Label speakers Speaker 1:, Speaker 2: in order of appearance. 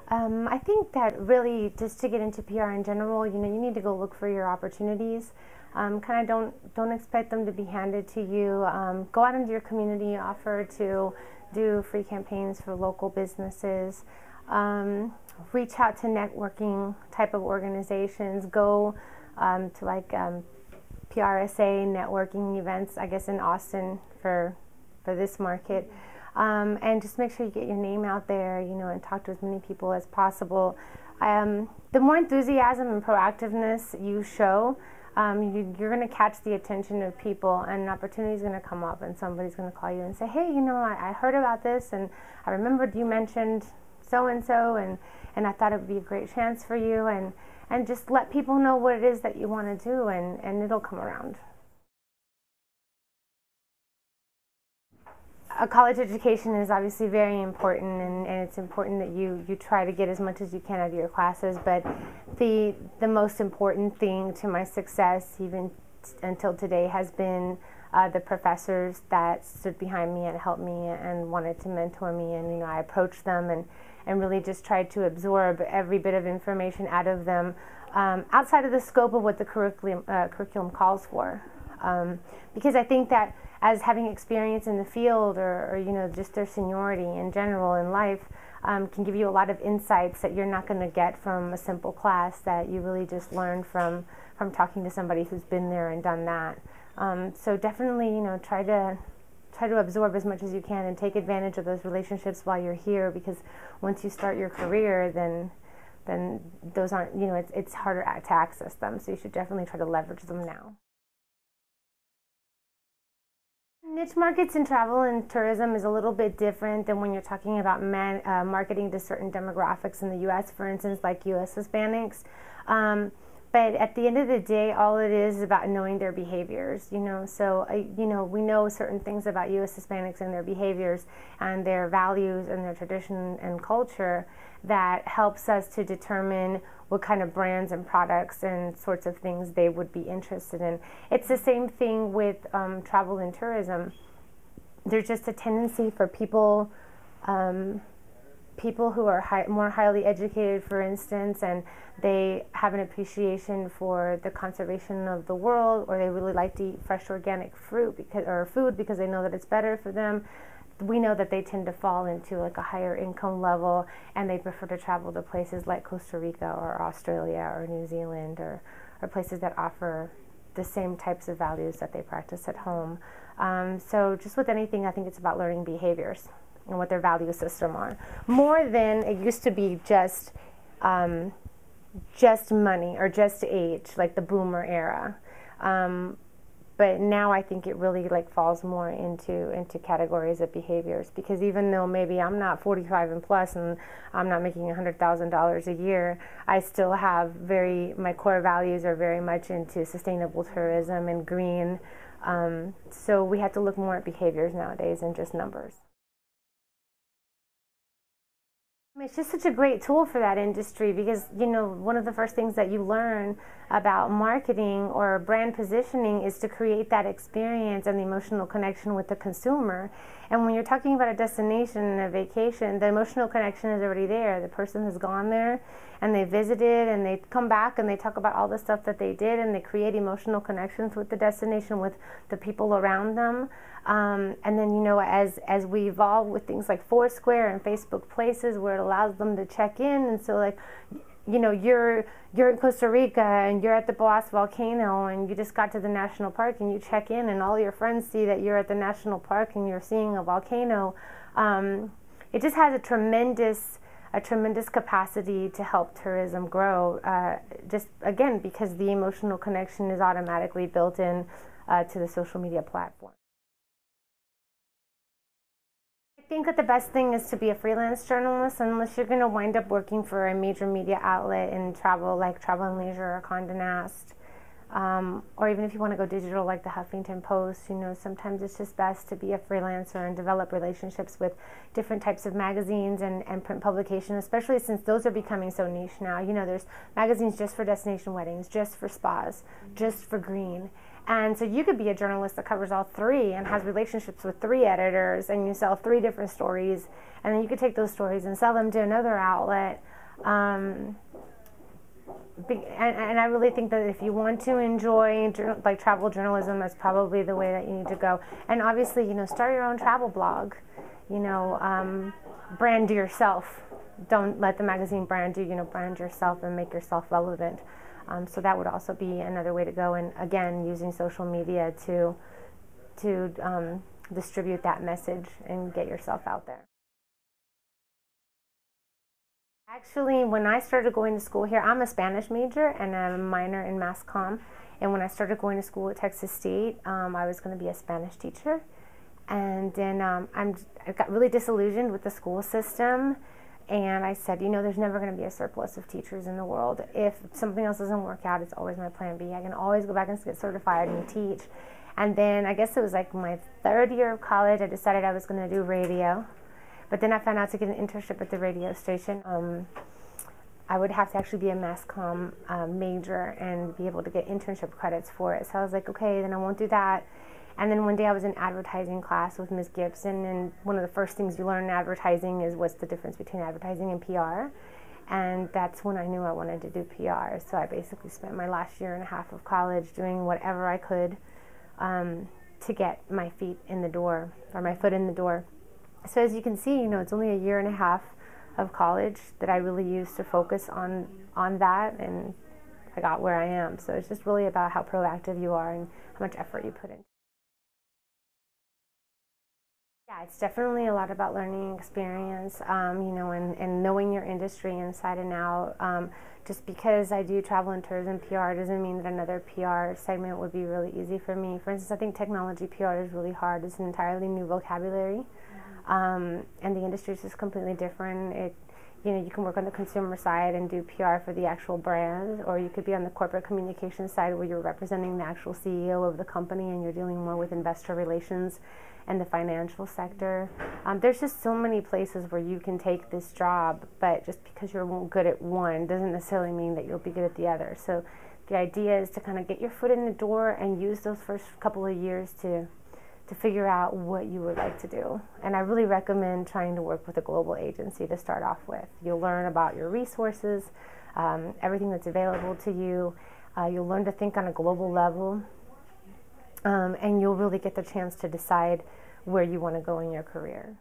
Speaker 1: I think that really, just to get into PR in general, you need to go look for your opportunities. Kind of don't expect them to be handed to you. Go out into your community, offer to do free campaigns for local businesses. Reach out to networking type of organizations. Go to like PRSA networking events, I guess in Austin for this market. And just make sure you get your name out there, and talk to as many people as possible. The more enthusiasm and proactiveness you show, you're going to catch the attention of people, and an opportunity is going to come up, and somebody's going to call you and say, hey, I heard about this, and I remembered you mentioned so-and-so, and I thought it would be a great chance for you, and just let people know what it is that you want to do, and it'll come around. A college education is obviously very important, and it's important that you try to get as much as you can out of your classes, but the most important thing to my success, even until today, has been the professors that stood behind me and helped me and wanted to mentor me, and I approached them and really just tried to absorb every bit of information out of them outside of the scope of what the curriculum calls for, because I think that as having experience in the field or just their seniority in general in life can give you a lot of insights that you're not going to get from a simple class, that you really just learn from talking to somebody who's been there and done that. So definitely, try to absorb as much as you can and take advantage of those relationships while you're here, because once you start your career, then those aren't, it's harder to access them. So you should definitely try to leverage them now. Niche markets in travel and tourism is a little bit different than when you're talking about marketing to certain demographics in the U.S., for instance, like U.S. Hispanics. But at the end of the day, all it is about knowing their behaviors, So, we know certain things about U.S. Hispanics and their behaviors and their values and their tradition and culture that helps us to determine what kind of brands and products and sorts of things they would be interested in. It's the same thing with travel and tourism. There's just a tendency for people who are more highly educated, for instance, and they have an appreciation for the conservation of the world, or they really like to eat fresh organic fruit food because they know that it's better for them. We know that they tend to fall into like a higher income level, and they prefer to travel to places like Costa Rica or Australia or New Zealand or places that offer the same types of values that they practice at home. So just with anything, I think it's about learning behaviors and what their value system are, more than it used to be just money or just age, like the boomer era. But now I think it really falls more into categories of behaviors, because even though maybe I'm not 45 and plus and I'm not making $100,000 a year, I still have my core values are very much into sustainable tourism and green. So we have to look more at behaviors nowadays than just numbers. It's just such a great tool for that industry, because one of the first things that you learn about marketing or brand positioning is to create that experience and the emotional connection with the consumer. And when you're talking about a destination and a vacation, the emotional connection is already there. The person has gone there and they visited and they come back and they talk about all the stuff that they did, and they create emotional connections with the destination, with the people around them. And then, as we evolve with things like Foursquare and Facebook Places, where it allows them to check in, and so you're in Costa Rica and you're at the Boas volcano and you just got to the national park, and you check in and all your friends see that you're at the national park and you're seeing a volcano. It just has a tremendous capacity to help tourism grow, just again because the emotional connection is automatically built in to the social media platform. I think that the best thing is to be a freelance journalist, unless you're going to wind up working for a major media outlet in travel, like Travel and Leisure or Condé Nast, or even if you want to go digital, like the Huffington Post. Sometimes it's just best to be a freelancer and develop relationships with different types of magazines and print publication, especially since those are becoming so niche now. There's magazines just for destination weddings, just for spas, just for green. And so you could be a journalist that covers all three and has relationships with three editors, and you sell three different stories, and then you could take those stories and sell them to another outlet. And I really think that if you want to enjoy like travel journalism, that's probably the way that you need to go. And obviously, start your own travel blog. Brand yourself. Don't let the magazine brand you. Brand yourself and make yourself relevant. So that would also be another way to go. And again, using social media to distribute that message and get yourself out there. Actually, when I started going to school here, I'm a Spanish major and I'm a minor in Mass Comm. And when I started going to school at Texas State, I was going to be a Spanish teacher. And then I got really disillusioned with the school system. And I said, there's never going to be a surplus of teachers in the world. If something else doesn't work out, it's always my plan B. I can always go back and get certified and teach. And then I guess it was like my third year of college, I decided I was going to do radio. But then I found out to get an internship at the radio station, I would have to actually be a Mass Comm major and be able to get internship credits for it. So I was like, okay, then I won't do that. And then one day I was in advertising class with Ms. Gibson, and one of the first things you learn in advertising is what's the difference between advertising and PR. And that's when I knew I wanted to do PR. So I basically spent my last year and a half of college doing whatever I could to get my feet in the door, or my foot in the door. So as you can see, it's only a year and a half of college that I really used to focus on that, and I got where I am. So it's just really about how proactive you are and how much effort you put in. Yeah, it's definitely a lot about learning experience, and knowing your industry inside and out. Just because I do travel and tourism PR doesn't mean that another PR segment would be really easy for me. For instance, I think technology PR is really hard. It's an entirely new vocabulary. And the industry is just completely different. You can work on the consumer side and do PR for the actual brand, or you could be on the corporate communications side where you're representing the actual CEO of the company and you're dealing more with investor relations and the financial sector. There's just so many places where you can take this job, but just because you're good at one doesn't necessarily mean that you'll be good at the other. So the idea is to kind of get your foot in the door and use those first couple of years to figure out what you would like to do. And I really recommend trying to work with a global agency to start off with. You'll learn about your resources, everything that's available to you. You'll learn to think on a global level, and you'll really get the chance to decide where you want to go in your career.